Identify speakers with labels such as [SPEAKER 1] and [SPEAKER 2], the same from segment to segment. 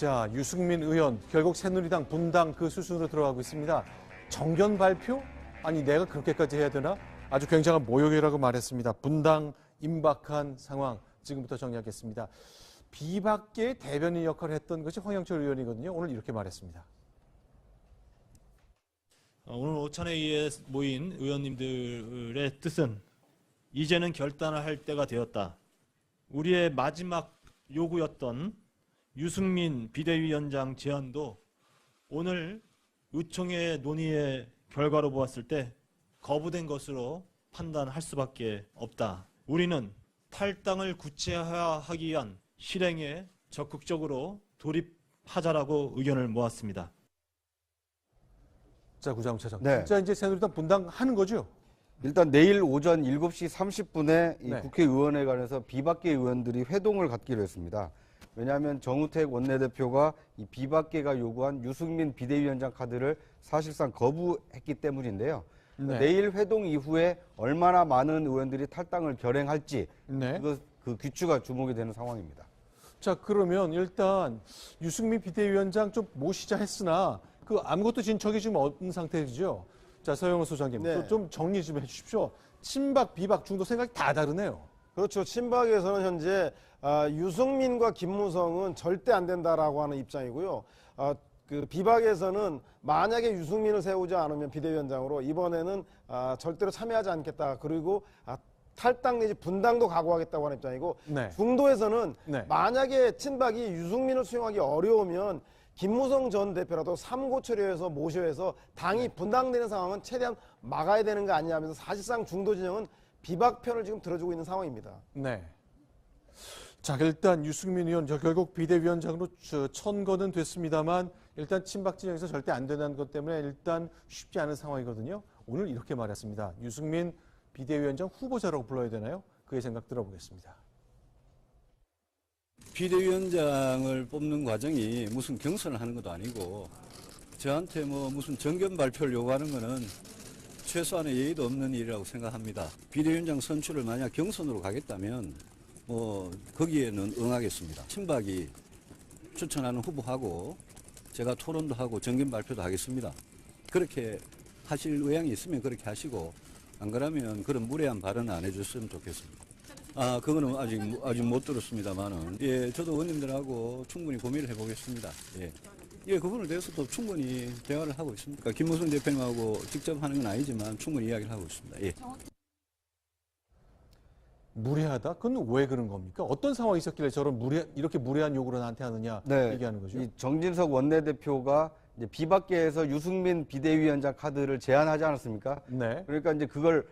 [SPEAKER 1] 자, 유승민 의원 결국 새누리당 분당 그 수순으로 들어가고 있습니다. 정견 발표? 아니 내가 그렇게까지 해야 되나? 아주 굉장한 모욕이라고 말했습니다. 분당 임박한 상황 지금부터 정리하겠습니다. 비박계 대변인 역할을 했던 것이 황영철 의원이거든요. 오늘 이렇게 말했습니다.
[SPEAKER 2] 오늘 오찬회의에 모인 의원님들의 뜻은 이제는 결단을 할 때가 되었다. 우리의 마지막 요구였던 유승민 비대위원장 제안도 오늘 의총의 논의의 결과로 보았을 때 거부된 것으로 판단할 수밖에 없다. 우리는 탈당을 구체화하기 위한 실행에 적극적으로 돌입하자라고 의견을 모았습니다.
[SPEAKER 1] 자, 구자웅 차장.
[SPEAKER 3] 네.
[SPEAKER 1] 진짜 이제 새누리당 분당하는 거죠?
[SPEAKER 3] 일단 내일 오전 7시 30분에 이
[SPEAKER 1] 네.
[SPEAKER 3] 국회의원회관에서 비박계 의원들이 회동을 갖기로 했습니다. 왜냐하면 정우택 원내대표가 이 비박계가 요구한 유승민 비대위원장 카드를 사실상 거부했기 때문인데요.
[SPEAKER 1] 네.
[SPEAKER 3] 내일 회동 이후에 얼마나 많은 의원들이 탈당을 결행할지
[SPEAKER 1] 네.
[SPEAKER 3] 그 귀추가 주목이 되는 상황입니다.
[SPEAKER 1] 자, 그러면 일단 유승민 비대위원장 좀 모시자 했으나 그 아무것도 진척이 지금 없는 상태이죠. 자, 서영호 소장님,
[SPEAKER 4] 네.
[SPEAKER 1] 좀 정리 좀 해주십시오. 친박, 비박, 중도 생각이 다 다르네요.
[SPEAKER 4] 그렇죠. 친박에서는 현재 유승민과 김무성은 절대 안 된다라고 하는 입장이고요. 그 비박에서는 만약에 유승민을 세우지 않으면 비대위원장으로 이번에는 절대로 참여하지 않겠다. 그리고 탈당 내지 분당도 각오하겠다고 하는 입장이고
[SPEAKER 1] 네.
[SPEAKER 4] 중도에서는
[SPEAKER 1] 네.
[SPEAKER 4] 만약에 친박이 유승민을 수용하기 어려우면 김무성 전 대표라도 삼고 처리해서 모셔야 해서 당이 분당되는 상황은 최대한 막아야 되는 거 아니냐 하면서 사실상 중도 진영은 비박 편을 지금 들어주고 있는 상황입니다.
[SPEAKER 1] 네. 자, 일단 유승민 의원 결국 비대위원장으로 천거는 됐습니다만 일단 친박 진영에서 절대 안 된다는 것 때문에 일단 쉽지 않은 상황이거든요. 오늘 이렇게 말했습니다. 유승민 비대위원장 후보자라고 불러야 되나요? 그의 생각 들어보겠습니다.
[SPEAKER 5] 비대위원장을 뽑는 과정이 무슨 경선을 하는 것도 아니고 저한테 무슨 정견 발표를 요구하는 것은 최소한의 예의도 없는 일이라고 생각합니다. 비대위원장 선출을 만약 경선으로 가겠다면 거기에는 응하겠습니다. 친박이 추천하는 후보하고 제가 토론도 하고 정견 발표도 하겠습니다. 그렇게 하실 의향이 있으면 그렇게 하시고 안 그러면 그런 무례한 발언을 안 해줬으면 좋겠습니다. 그거는 아직 못 들었습니다만은, 예, 저도 의원님들하고 충분히 고민을 해보겠습니다. 예, 그 부분에 대해서도 충분히 대화를 하고 있습니다. 그러니까 김무성 대표님하고 직접 하는 건 아니지만 충분히 이야기를 하고 있습니다. 예.
[SPEAKER 1] 무례하다? 그건 왜 그런 겁니까? 어떤 상황이 있었길래 이렇게 무례한 요구를 나한테 하느냐 얘기하는 거죠?
[SPEAKER 3] 이 정진석 원내대표가 이제 비박계에서 유승민 비대위원장 카드를 제안하지 않았습니까?
[SPEAKER 1] 네.
[SPEAKER 3] 그러니까 이제 그걸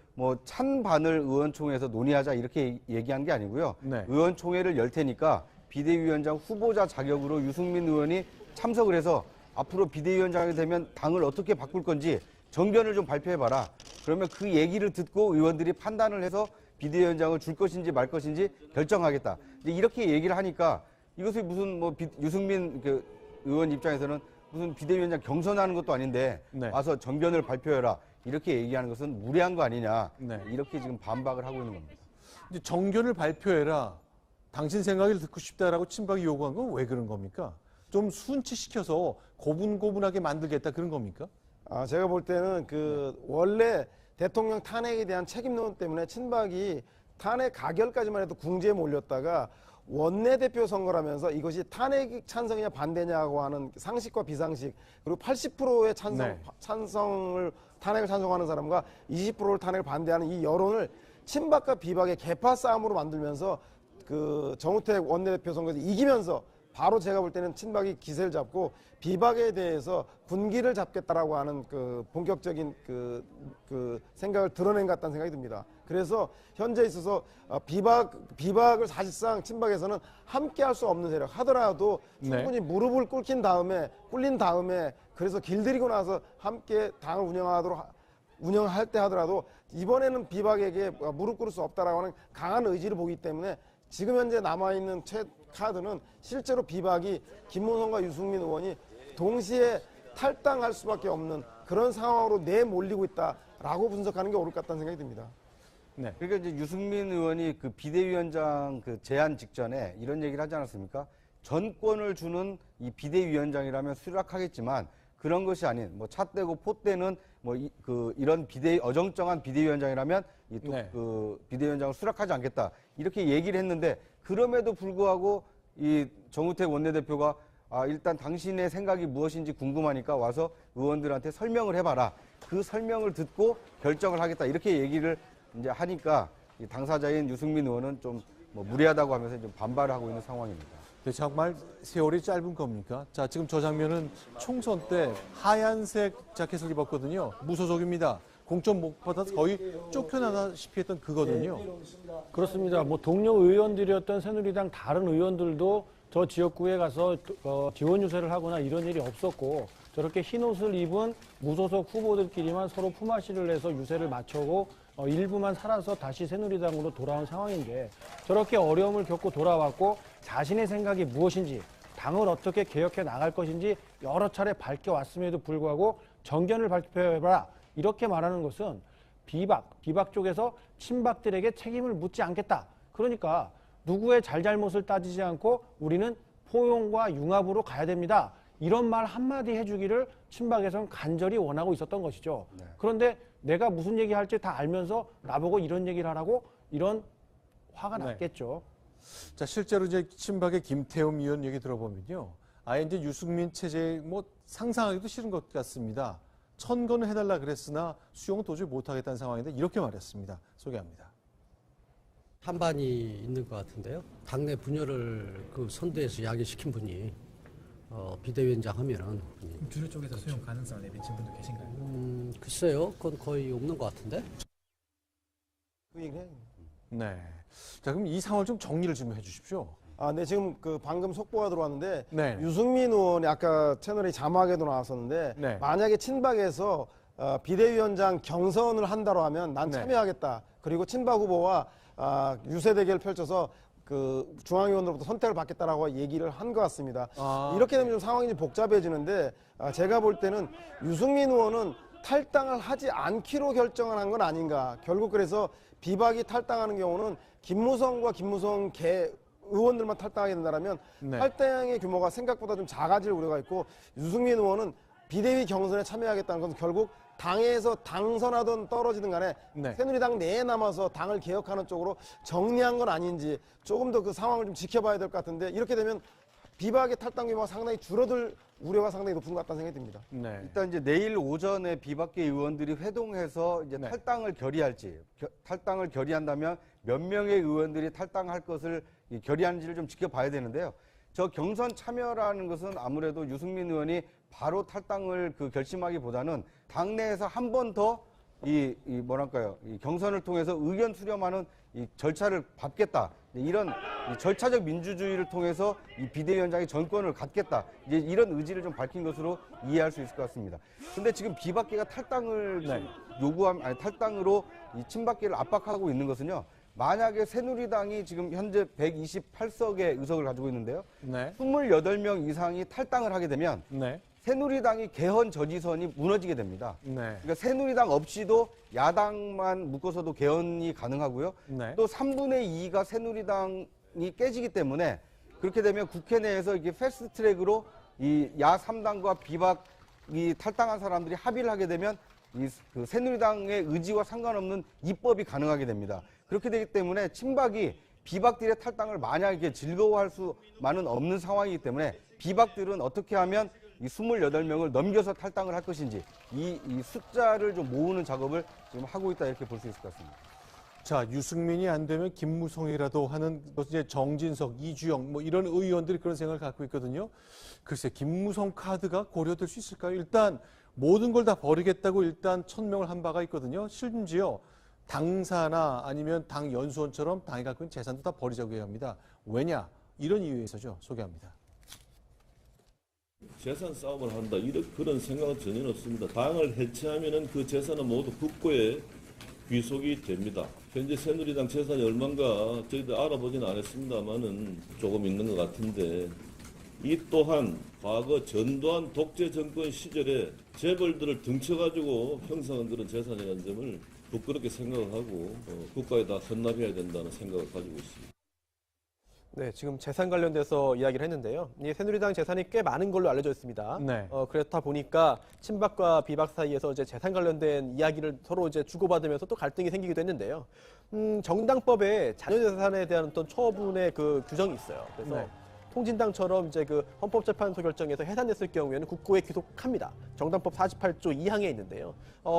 [SPEAKER 3] 찬반을 의원총회에서 논의하자 이렇게 얘기한 게 아니고요.
[SPEAKER 1] 네.
[SPEAKER 3] 의원총회를 열 테니까 비대위원장 후보자 자격으로 유승민 의원이 참석을 해서 앞으로 비대위원장이 되면 당을 어떻게 바꿀 건지 정견을 좀 발표해봐라. 그러면 그 얘기를 듣고 의원들이 판단을 해서 비대위원장을 줄 것인지 말 것인지 결정하겠다. 이제 이렇게 얘기를 하니까 이것이 무슨 유승민 의원 입장에서는 무슨 비대위원장 경선하는 것도 아닌데
[SPEAKER 1] 네.
[SPEAKER 3] 와서 정견을 발표해라. 이렇게 얘기하는 것은 무례한 거 아니냐.
[SPEAKER 1] 네.
[SPEAKER 3] 이렇게 지금 반박을 하고 있는 겁니다.
[SPEAKER 1] 이제 정견을 발표해라. 당신 생각을 듣고 싶다라고 친박이 요구한 건 왜 그런 겁니까? 좀 순치시켜서 고분고분하게 만들겠다 그런 겁니까?
[SPEAKER 4] 제가 볼 때는 원래 대통령 탄핵에 대한 책임론 때문에 친박이 탄핵 가결까지만 해도 궁지에 몰렸다가 원내대표 선거를 하면서 이것이 탄핵 찬성이냐 반대냐고 하는 상식과 비상식 그리고 80%의 탄핵을 찬성하는 사람과 20%를 탄핵을 반대하는 이 여론을 친박과 비박의 계파 싸움으로 만들면서 정우택 원내대표 선거에서 이기면서 바로 제가 볼 때는 친박이 기세를 잡고 비박에 대해서 군기를 잡겠다라고 하는 본격적인 생각을 드러낸 것 같다는 생각이 듭니다. 그래서 현재 있어서 비박을 사실상 친박에서는 함께 할 수 없는 세력 하더라도 충분히 무릎을 꿇린 다음에 그래서 길들이고 나서 함께 당을 운영할 때 하더라도 이번에는 비박에게 무릎 꿇을 수 없다라고 하는 강한 의지를 보기 때문에 지금 현재 남아있는 카드는 실제로 비박이 김무성과 유승민 의원이 동시에 탈당할 수밖에 없는 그런 상황으로 내몰리고 있다라고 분석하는 게 옳을 것 같다는 생각이 듭니다.
[SPEAKER 3] 네. 그러니까 이제 유승민 의원이 비대위원장 제안 직전에 이런 얘기를 하지 않았습니까? 전권을 주는 이 비대위원장이라면 수락하겠지만 그런 것이 아닌 뭐 차 떼고 포 떼는 뭐 이런 어정쩡한 비대위원장이라면 또
[SPEAKER 1] 네.
[SPEAKER 3] 그 비대위원장을 수락하지 않겠다 이렇게 얘기를 했는데 그럼에도 불구하고 이 정우택 원내대표가 일단 당신의 생각이 무엇인지 궁금하니까 와서 의원들한테 설명을 해봐라. 그 설명을 듣고 결정을 하겠다 이렇게 얘기를 이제 하니까 이 당사자인 유승민 의원은 좀 뭐 무리하다고 하면서 좀 반발을 하고 있는 상황입니다.
[SPEAKER 1] 근데 정말 세월이 짧은 겁니까? 자, 지금 저 장면은 총선 때 하얀색 자켓을 입었거든요. 무소속입니다. 공천 못 받아서 거의 쫓겨나다시피 했던 그거든요.
[SPEAKER 6] 그렇습니다. 뭐 동료 의원들이었던 새누리당 다른 의원들도 저 지역구에 가서 지원 유세를 하거나 이런 일이 없었고 저렇게 흰 옷을 입은 무소속 후보들끼리만 서로 품앗이를 해서 유세를 마치고 일부만 살아서 다시 새누리당으로 돌아온 상황인데 저렇게 어려움을 겪고 돌아왔고 자신의 생각이 무엇인지 당을 어떻게 개혁해 나갈 것인지 여러 차례 밝혀왔음에도 불구하고 정견을 발표해봐라 이렇게 말하는 것은 비박 쪽에서 친박들에게 책임을 묻지 않겠다. 그러니까 누구의 잘잘못을 따지지 않고 우리는 포용과 융합으로 가야 됩니다. 이런 말 한마디 해주기를 친박에서는 간절히 원하고 있었던 것이죠.
[SPEAKER 3] 네.
[SPEAKER 6] 그런데 내가 무슨 얘기할지 다 알면서 나보고 이런 얘기를 하라고 이런 화가
[SPEAKER 1] 네.
[SPEAKER 6] 났겠죠.
[SPEAKER 1] 자, 실제로 이제 친박의 김태흠 의원 얘기 들어보면요. 아예 이제 유승민 체제 뭐 상상하기도 싫은 것 같습니다. 천건을 해달라 그랬으나 수용은 도저히 못하겠다는 상황인데 이렇게 말했습니다. 소개합니다.
[SPEAKER 7] 찬반이 있는 것 같은데요. 당내 분열을 그 선대에서 야기시킨 분이 비대위원장 하면은
[SPEAKER 8] 주류 쪽에서 수용 가능성을 내비친 분도 계신가요?
[SPEAKER 7] 글쎄요, 그건 거의 없는 것 같은데.
[SPEAKER 4] 그 얘기를 해요.
[SPEAKER 1] 네. 자, 그럼 이 상황을 좀 정리를 좀 해주십시오.
[SPEAKER 4] 네, 지금 그 방금 속보가 들어왔는데
[SPEAKER 1] 네.
[SPEAKER 4] 유승민 의원이 아까 채널에 자막에도 나왔었는데
[SPEAKER 1] 네.
[SPEAKER 4] 만약에 친박에서 비대위원장 경선을 한다고 하면 난
[SPEAKER 1] 네.
[SPEAKER 4] 참여하겠다. 그리고 친박 후보와 유세 대결을 펼쳐서 그 중앙위원으로부터 선택을 받겠다라고 얘기를 한 것 같습니다. 이렇게 되면 좀 상황이 좀 복잡해지는데 제가 볼 때는 유승민 의원은 탈당을 하지 않기로 결정을 한 건 아닌가. 결국 그래서 비박이 탈당하는 경우는 김무성과 김무성 의원들만 탈당하게 된다면
[SPEAKER 1] 네.
[SPEAKER 4] 탈당의 규모가 생각보다 좀 작아질 우려가 있고 유승민 의원은 비대위 경선에 참여하겠다는 것은 결국 당에서 당선하든 떨어지든 간에
[SPEAKER 1] 네.
[SPEAKER 4] 새누리당 내에 남아서 당을 개혁하는 쪽으로 정리한 건 아닌지 조금 더 그 상황을 좀 지켜봐야 될 것 같은데 이렇게 되면 비박의 탈당 규모가 상당히 줄어들 우려가 상당히 높은 것 같다는 생각이 듭니다.
[SPEAKER 1] 네.
[SPEAKER 3] 일단 이제 내일 오전에 비박계 의원들이 회동해서 이제
[SPEAKER 1] 네.
[SPEAKER 3] 탈당을 결의할지, 탈당을 결의한다면 몇 명의 의원들이 탈당할 것을 결의하는지를 좀 지켜봐야 되는데요. 저 경선 참여라는 것은 아무래도 유승민 의원이 바로 탈당을 결심하기보다는 당내에서 한 번 더 이 경선을 통해서 의견 수렴하는 이 절차를 밟겠다. 이런 절차적 민주주의를 통해서 이 비대위원장의 전권을 갖겠다. 이제 이런 의지를 좀 밝힌 것으로 이해할 수 있을 것 같습니다. 근데 지금 비박계가 탈당을 탈당으로 이 친박계를 압박하고 있는 것은요. 만약에 새누리당이 지금 현재 128석의 의석을 가지고 있는데요.
[SPEAKER 1] 네.
[SPEAKER 3] 28명 이상이 탈당을 하게 되면
[SPEAKER 1] 네.
[SPEAKER 3] 새누리당이 개헌 저지선이 무너지게 됩니다.
[SPEAKER 1] 네.
[SPEAKER 3] 그러니까 새누리당 없이도 야당만 묶어서도 개헌이 가능하고요.
[SPEAKER 1] 네.
[SPEAKER 3] 또 3분의 2가 새누리당이 깨지기 때문에 그렇게 되면 국회 내에서 이게 패스트 트랙으로 이 야 3당과 비박이 탈당한 사람들이 합의를 하게 되면 그 새누리당의 의지와 상관없는 입법이 가능하게 됩니다. 그렇게 되기 때문에 친박이 비박들의 탈당을 만약에 즐거워할 수만은 없는 상황이기 때문에 비박들은 어떻게 하면 이 28명을 넘겨서 탈당을 할 것인지 이 숫자를 좀 모으는 작업을 지금 하고 있다 이렇게 볼 수 있을 것 같습니다.
[SPEAKER 1] 자, 유승민이 안 되면 김무성이라도 하는 이제 정진석, 이주영 뭐 이런 의원들이 그런 생각을 갖고 있거든요. 글쎄, 김무성 카드가 고려될 수 있을까요? 일단 모든 걸 다 버리겠다고 일단 1000명을 한 바가 있거든요. 심지어 당사나 아니면 당 연수원처럼 당이 갖고 있는 재산도 다 버리자고 합니다. 왜냐? 이런 이유에서죠. 소개합니다.
[SPEAKER 9] 재산 싸움을 한다 그런 생각은 전혀 없습니다. 당을 해체하면은 그 재산은 모두 국고에 귀속이 됩니다. 현재 새누리당 재산이 얼마인가 저희들 알아보지는 않았습니다만은 조금 있는 것 같은데 이 또한 과거 전두환 독재 정권 시절에 재벌들을 등쳐가지고 형성한 그런 재산이라는 점을 부끄럽게 생각을 하고 국가에다 헌납해야 된다는 생각을 가지고 있습니다.
[SPEAKER 10] 네, 지금 재산 관련돼서 이야기를 했는데요. 이 새누리당 재산이 꽤 많은 걸로 알려져 있습니다.
[SPEAKER 1] 네.
[SPEAKER 10] 그렇다 보니까 친박과 비박 사이에서 이제 재산 관련된 이야기를 서로 이제 주고받으면서 또 갈등이 생기기도 했는데요. 정당법에 자녀 재산에 대한 어떤 처분의 그 규정이 있어요. 그래서
[SPEAKER 1] 네.
[SPEAKER 10] 통진당처럼 이제 그 헌법재판소 결정에서 해산됐을 경우에는 국고에 귀속합니다. 정당법 48조 2항에 있는데요.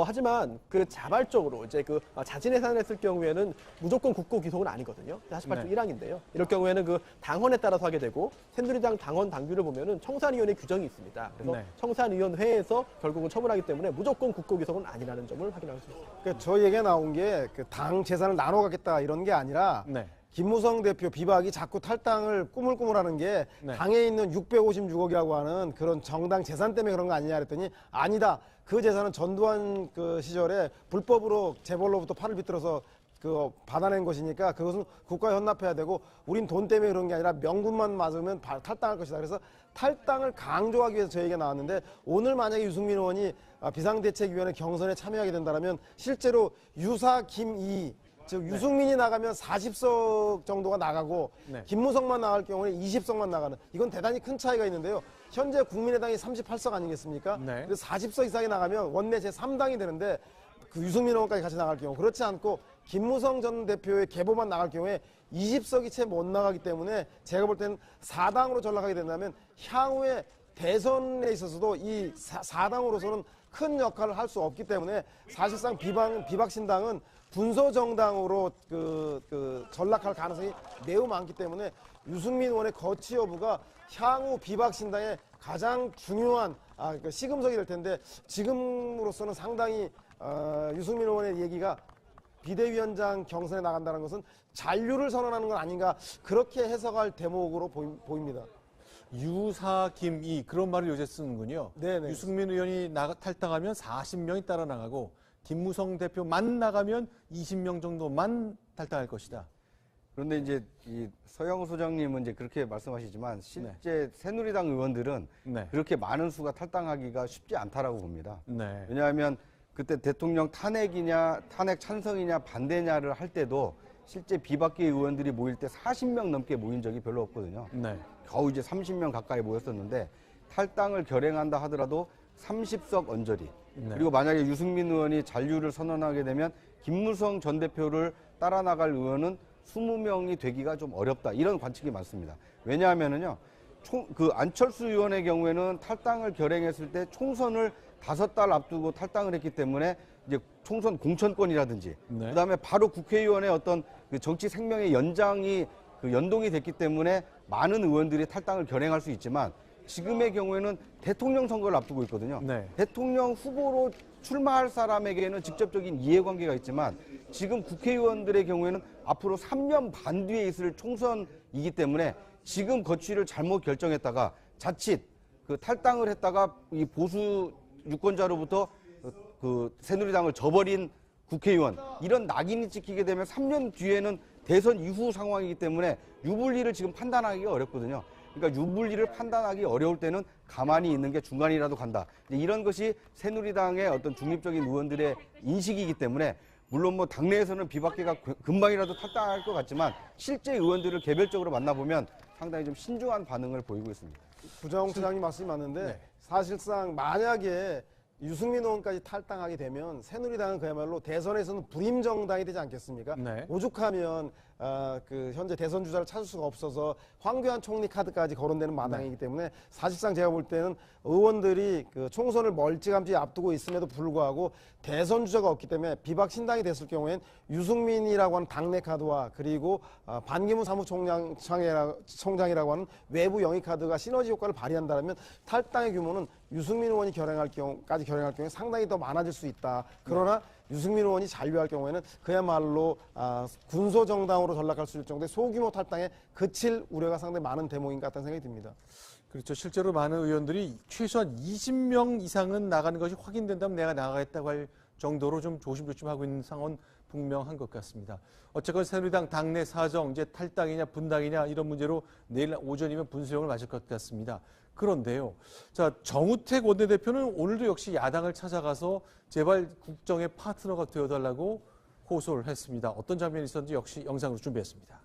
[SPEAKER 10] 하지만 그 자발적으로 이제 그 자진 해산했을 경우에는 무조건 국고 귀속은 아니거든요. 48조
[SPEAKER 1] 네.
[SPEAKER 10] 1항인데요. 이럴 경우에는 그 당헌에 따라서 하게 되고 새누리당 당헌 당규를 보면은 청산위원회 규정이 있습니다. 그래서
[SPEAKER 1] 네.
[SPEAKER 10] 청산위원회에서 결국은 처분하기 때문에 무조건 국고 귀속은 아니라는 점을 확인할 수 있습니다.
[SPEAKER 4] 그러니까 저희 얘기가 나온 게 그 당 재산을 나눠 갖겠다 이런 게 아니라
[SPEAKER 1] 네.
[SPEAKER 4] 김무성 대표 비박이 자꾸 탈당을 꾸물꾸물하는 게
[SPEAKER 1] 네.
[SPEAKER 4] 당에 있는 656억이라고 하는 그런 정당 재산 때문에 그런 거 아니냐 그랬더니 아니다. 그 재산은 전두환 그 시절에 불법으로 재벌로부터 팔을 비틀어서 그 받아낸 것이니까 그것은 국가에 헌납해야 되고 우린 돈 때문에 그런 게 아니라 명분만 맞으면 탈당할 것이다. 그래서 탈당을 강조하기 위해서 저희가 나왔는데 오늘 만약에 유승민 의원이 비상대책위원회 경선에 참여하게 된다면 실제로 유사 김이 즉 유승민이 나가면 40석 정도가 나가고
[SPEAKER 1] 네.
[SPEAKER 4] 김무성만 나갈 경우에 20석만 나가는 이건 대단히 큰 차이가 있는데요. 현재 국민의당이 38석 아니겠습니까?
[SPEAKER 1] 네.
[SPEAKER 4] 그래서 40석 이상이 나가면 원내 제3당이 되는데 그 유승민 의원까지 같이 나갈 경우 그렇지 않고 김무성 전 대표의 계보만 나갈 경우에 20석이 채 못 나가기 때문에 제가 볼 때는 4당으로 전락하게 된다면 향후에 대선에 있어서도 이 4당으로서는 큰 역할을 할 수 없기 때문에 사실상 비박신당은 군소 정당으로 전락할 가능성이 매우 많기 때문에 유승민 의원의 거취 여부가 향후 비박신당의 가장 중요한 시금석이 될 텐데 지금으로서는 상당히 유승민 의원의 얘기가 비대위원장 경선에 나간다는 것은 잔류를 선언하는 건 아닌가 그렇게 해석할 대목으로 보입니다.
[SPEAKER 1] 유사 김이 그런 말을 요새 쓰는군요.
[SPEAKER 4] 네네.
[SPEAKER 1] 유승민 의원이 탈당하면 40명이 따라 나가고 김무성 대표만 나가면 20명 정도만 탈당할 것이다.
[SPEAKER 3] 그런데 이제 이 서영우 소장님은 이제 그렇게 말씀하시지만 실제 새누리당 의원들은
[SPEAKER 1] 네.
[SPEAKER 3] 그렇게 많은 수가 탈당하기가 쉽지 않다라고 봅니다.
[SPEAKER 1] 네.
[SPEAKER 3] 왜냐하면 그때 대통령 탄핵이냐 탄핵 찬성이냐 반대냐를 할 때도 실제 비박계 의원들이 모일 때 40명 넘게 모인 적이 별로 없거든요.
[SPEAKER 1] 네.
[SPEAKER 3] 겨우 이제 30명 가까이 모였었는데 탈당을 결행한다 하더라도 30석 언저리.
[SPEAKER 1] 네.
[SPEAKER 3] 그리고 만약에 유승민 의원이 잔류를 선언하게 되면 김무성 전 대표를 따라 나갈 의원은 20명이 되기가 좀 어렵다. 이런 관측이 많습니다. 왜냐하면은요. 안철수 의원의 경우에는 탈당을 결행했을 때 총선을 5달 앞두고 탈당을 했기 때문에 이제 총선 공천권이라든지
[SPEAKER 1] 네.
[SPEAKER 3] 그다음에 바로 국회의원의 어떤 그 정치 생명의 연장이 연동이 됐기 때문에 많은 의원들이 탈당을 결행할 수 있지만 지금의 경우에는 대통령 선거를 앞두고 있거든요.
[SPEAKER 1] 네.
[SPEAKER 3] 대통령 후보로 출마할 사람에게는 직접적인 이해관계가 있지만 지금 국회의원들의 경우에는 앞으로 3년 반 뒤에 있을 총선이기 때문에 지금 거취를 잘못 결정했다가 자칫 탈당을 했다가 이 보수 유권자로부터 새누리당을 저버린 국회의원 이런 낙인이 찍히게 되면 3년 뒤에는 대선 이후 상황이기 때문에 유불리를 지금 판단하기가 어렵거든요. 그러니까 유불리를 판단하기 어려울 때는 가만히 있는 게 중간이라도 간다. 이런 것이 새누리당의 어떤 중립적인 의원들의 인식이기 때문에 물론 뭐 당내에서는 비박계가 금방이라도 탈당할 것 같지만 실제 의원들을 개별적으로 만나보면 상당히 좀 신중한 반응을 보이고 있습니다.
[SPEAKER 4] 부정 차장님 말씀이 맞는데
[SPEAKER 1] 네.
[SPEAKER 4] 사실상 만약에 유승민 의원까지 탈당하게 되면 새누리당은 그야말로 대선에서는 불임 정당이 되지 않겠습니까?
[SPEAKER 1] 네.
[SPEAKER 4] 오죽하면 현재 대선 주자를 찾을 수가 없어서 황교안 총리 카드까지 거론되는 마당이기 때문에 사실상 제가 볼 때는 의원들이 총선을 멀찌감치 앞두고 있음에도 불구하고 대선 주자가 없기 때문에 비박 신당이 됐을 경우엔 유승민이라고 하는 당내 카드와 그리고 반기문 사무총장이라고 하는 외부 영입 카드가 시너지 효과를 발휘한다면 탈당의 규모는 유승민 의원이 결행할 경우에 상당히 더 많아질 수 있다. 그러나 유승민 의원이 잔류할 경우에는 그야말로 군소 정당으로 전락할 수 있을 정도의 소규모 탈당에 그칠 우려가 상당히 많은 대목인 것 같다는 생각이 듭니다.
[SPEAKER 1] 그렇죠. 실제로 많은 의원들이 최소한 20명 이상은 나가는 것이 확인된다면 내가 나가겠다고 할 정도로 좀 조심조심하고 있는 상황은 분명한 것 같습니다. 어쨌건 새누리당 당내 사정, 이제 탈당이냐 분당이냐 이런 문제로 내일 오전이면 분수령을 맞을 것 같습니다. 그런데요. 자, 정우택 원내대표는 오늘도 역시 야당을 찾아가서 제발 국정의 파트너가 되어달라고 호소를 했습니다. 어떤 장면이 있었는지 역시 영상으로 준비했습니다.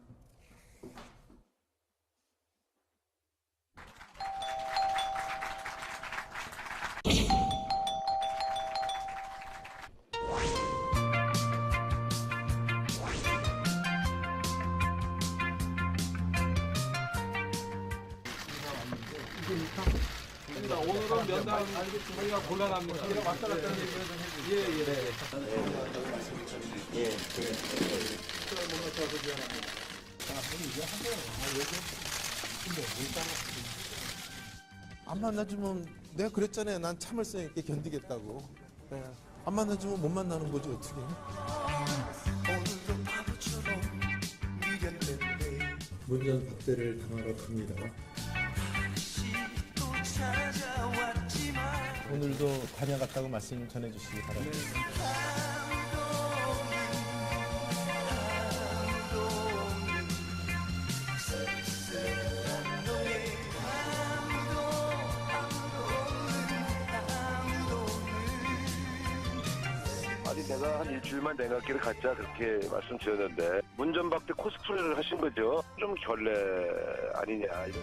[SPEAKER 11] 오늘은 면담 저희가 곤란합니다. 왔다 갔다 하는 얘기를 좀
[SPEAKER 12] 안 만나주면 내가 그랬잖아요. 난 참을성 있게 견디겠다고. 안 만나주면 못 만나는 거지 어떻게.
[SPEAKER 13] 문전 박대를 당하러 갑니다.
[SPEAKER 8] 오늘도 다녀갔다고 말씀 전해주시기 바랍니다.
[SPEAKER 14] 아니 내가 한 일주일만 냉각기를 갖자 그렇게 말씀드렸는데 문전박대 코스프레를 하신 거죠. 좀 결례 아니냐 이런.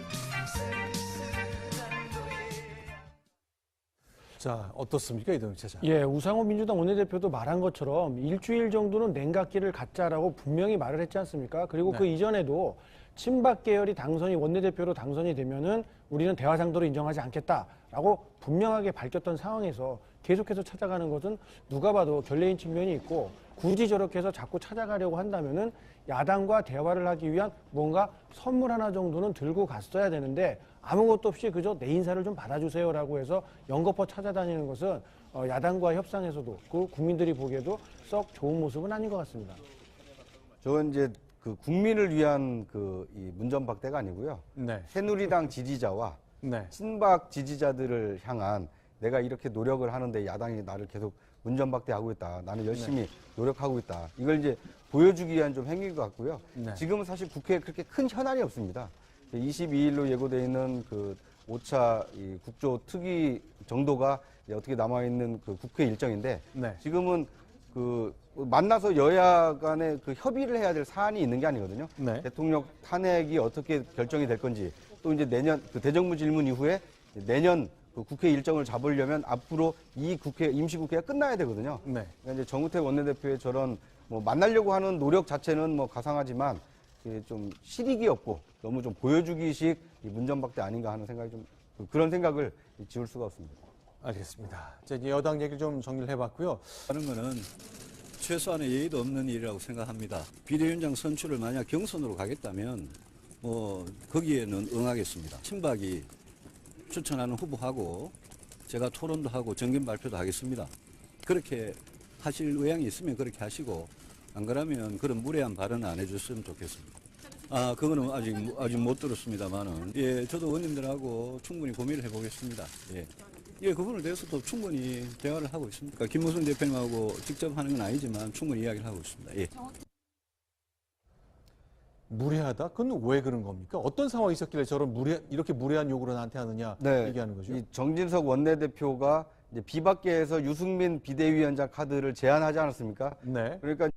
[SPEAKER 1] 자, 어떻습니까, 이동욱 차장?
[SPEAKER 6] 예, 우상호 민주당 원내대표도 말한 것처럼 일주일 정도는 냉각기를 갖자라고 분명히 말을 했지 않습니까? 그리고 그 이전에도 친박 계열이 당선이 원내대표로 당선이 되면은 우리는 대화 상도를 인정하지 않겠다라고 분명하게 밝혔던 상황에서 계속해서 찾아가는 것은 누가 봐도 결례인 측면이 있고 굳이 저렇게 해서 자꾸 찾아가려고 한다면은 야당과 대화를 하기 위한 뭔가 선물 하나 정도는 들고 갔어야 되는데 아무것도 없이 그저 내 인사를 좀 받아주세요라고 해서 연거푸 찾아다니는 것은 야당과 협상에서도 그 국민들이 보기에도 썩 좋은 모습은 아닌 것 같습니다.
[SPEAKER 3] 저건 이제 그 국민을 위한 이 문전박대가 아니고요. 새누리당 지지자와 친박 지지자들을 향한 내가 이렇게 노력을 하는데 야당이 나를 계속 문전박대하고 있다. 나는 열심히 노력하고 있다. 이걸 이제 보여주기 위한 좀 행위인 것 같고요. 지금은 사실 국회에 그렇게 큰 현안이 없습니다. 22일로 예고되어 있는 그 5차 이 국조 특위 정도가 어떻게 남아있는 그 국회 일정인데 지금은 그 만나서 여야 간에 그 협의를 해야 될 사안이 있는 게 아니거든요. 대통령 탄핵이 어떻게 결정이 될 건지 또 이제 내년 그 대정부 질문 이후에 내년 그 국회 일정을 잡으려면 앞으로 이 국회 임시국회가 끝나야 되거든요. 그러니까 이제 정우택 원내대표의 저런 뭐 만나려고 하는 노력 자체는 뭐 가상하지만 좀 실익이 없고 너무 좀 보여주기식 문전박대 아닌가 하는 생각이 좀 그런 생각을 지울 수가 없습니다.
[SPEAKER 1] 알겠습니다. 자, 이제 여당 얘기를 좀 정리를 해봤고요.
[SPEAKER 5] 하는 거는 최소한의 예의도 없는 일이라고 생각합니다. 비대위원장 선출을 만약 경선으로 가겠다면 뭐 거기에는 응하겠습니다. 친박이 추천하는 후보하고 제가 토론도 하고 정견 발표도 하겠습니다. 그렇게 하실 의향이 있으면 그렇게 하시고 안 그러면 그런 무례한 발언을 안 해줬으면 좋겠습니다. 그거는 아직 못 들었습니다만은 예, 저도 의원님들하고 충분히 고민을 해보겠습니다. 그 부분에 대해서도 충분히 대화를 하고 있습니다. 그러니까 김무성 대표님하고 직접 하는 건 아니지만 충분히 이야기를 하고 있습니다.
[SPEAKER 1] 무례하다? 그건 왜 그런 겁니까? 어떤 상황이 있었길래 저런 이렇게 무례한 요구를 나한테 하느냐 얘기하는 거죠?
[SPEAKER 3] 이 정진석 원내대표가 이제 비박계에서 유승민 비대위원장 카드를 제안하지 않았습니까? 그러니까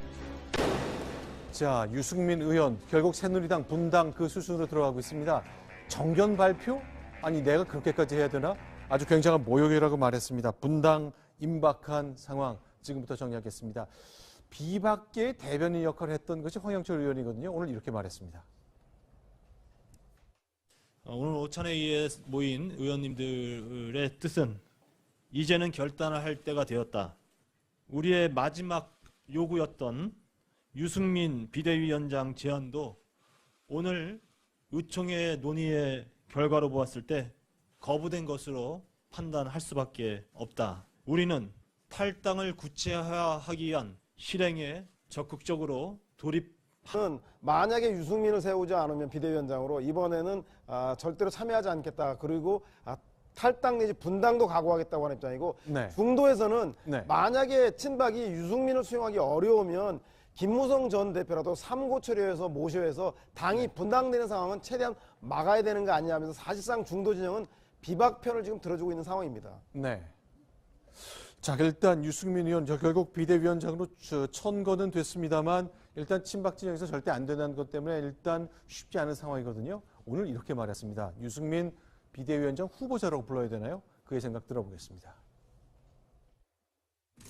[SPEAKER 1] 자, 유승민 의원 결국 새누리당 분당 그 수순으로 들어가고 있습니다. 정견 발표? 아니 내가 그렇게까지 해야 되나? 아주 굉장한 모욕이라고 말했습니다. 분당 임박한 상황 지금부터 정리하겠습니다. 비박계 대변인 역할을 했던 것이 황영철 의원이거든요. 오늘 이렇게 말했습니다.
[SPEAKER 2] 오늘 오찬회의에 모인 의원님들의 뜻은 이제는 결단을 할 때가 되었다. 우리의 마지막 요구였던 유승민 비대위원장 제안도 오늘 의총의 논의의 결과로 보았을 때 거부된 것으로 판단할 수밖에 없다. 우리는 탈당을 구체화하기 위한 실행에 적극적으로
[SPEAKER 4] 만약에 유승민을 세우지 않으면 비대위원장으로 이번에는 절대로 참여하지 않겠다. 그리고 탈당 내지 분당도 각오하겠다고 하는 입장이고 중도에서는 만약에 친박이 유승민을 수용하기 어려우면 김무성 전 대표라도 삼고 처리해서 모셔해서 당이 분당되는 상황은 최대한 막아야 되는 거 아니냐 하면서 사실상 중도 진영은 비박 편을 지금 들어주고 있는 상황입니다.
[SPEAKER 1] 자, 일단 유승민 의원 결국 비대위원장으로 천거는 됐습니다만 일단 친박 진영에서 절대 안 된다는 것 때문에 일단 쉽지 않은 상황이거든요. 오늘 이렇게 말했습니다. 유승민 비대위원장 후보자라고 불러야 되나요? 그의 생각 들어보겠습니다.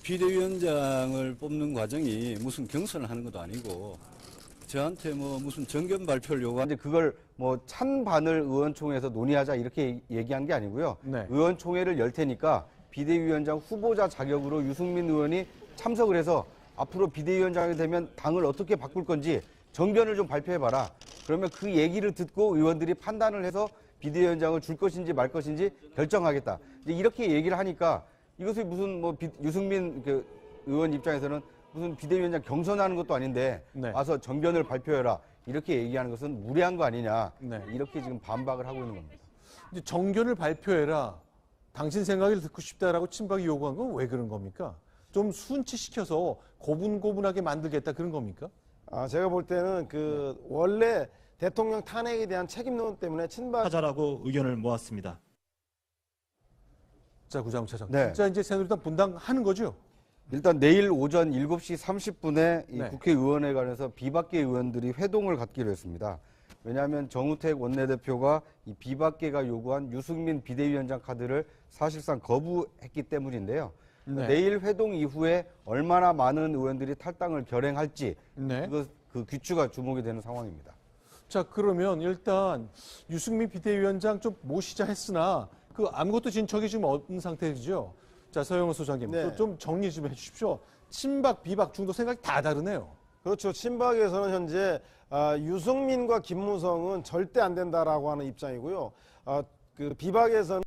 [SPEAKER 5] 비대위원장을 뽑는 과정이 무슨 경선을 하는 것도 아니고 저한테 뭐 무슨 정견 발표를 요구하는
[SPEAKER 3] 이제 그걸 뭐 찬반을 의원총회에서 논의하자 이렇게 얘기한 게 아니고요.
[SPEAKER 1] 네.
[SPEAKER 3] 의원총회를 열 테니까 비대위원장 후보자 자격으로 유승민 의원이 참석을 해서 앞으로 비대위원장이 되면 당을 어떻게 바꿀 건지 정견을 좀 발표해봐라. 그러면 그 얘기를 듣고 의원들이 판단을 해서 비대위원장을 줄 것인지 말 것인지 결정하겠다. 이제 이렇게 얘기를 하니까 이것이 무슨 뭐 유승민 그 의원 입장에서는 무슨 비대위원장 경선하는 것도 아닌데
[SPEAKER 1] 네.
[SPEAKER 3] 와서 정견을 발표해라. 이렇게 얘기하는 것은 무례한 거 아니냐.
[SPEAKER 1] 네.
[SPEAKER 3] 이렇게 지금 반박을 하고 있는 겁니다.
[SPEAKER 1] 이제 정견을 발표해라. 당신 생각을 듣고 싶다라고 친박이 요구한 건 왜 그런 겁니까? 좀 순치시켜서 고분고분하게 만들겠다 그런 겁니까?
[SPEAKER 4] 제가 볼 때는 그 원래 대통령 탄핵에 대한 책임론 때문에 친박
[SPEAKER 2] 하자라고 의견을 모았습니다.
[SPEAKER 1] 자, 구자무차장.
[SPEAKER 3] 네.
[SPEAKER 1] 진짜 이제 새누리당 분당하는 거죠?
[SPEAKER 3] 일단 내일 오전 7시 30분에 이
[SPEAKER 1] 네.
[SPEAKER 3] 국회의원회관에서 비박계 의원들이 회동을 갖기로 했습니다. 왜냐하면 정우택 원내대표가 이 비박계가 요구한 유승민 비대위원장 카드를 사실상 거부했기 때문인데요.
[SPEAKER 1] 네.
[SPEAKER 3] 내일 회동 이후에 얼마나 많은 의원들이 탈당을 결행할지
[SPEAKER 1] 네.
[SPEAKER 3] 그 귀추가 주목이 되는 상황입니다.
[SPEAKER 1] 자, 그러면 일단 유승민 비대위원장 좀 모시자 했으나 그 아무것도 진척이 지금 없는 상태죠. 자, 서영호 소장님,
[SPEAKER 4] 네.
[SPEAKER 1] 또좀 정리 좀 해주십시오. 친박, 비박, 중도 생각이 다 다르네요.
[SPEAKER 4] 그렇죠. 친박에서는 현재 유승민과 김무성은 절대 안 된다라고 하는 입장이고요. 그 비박에서는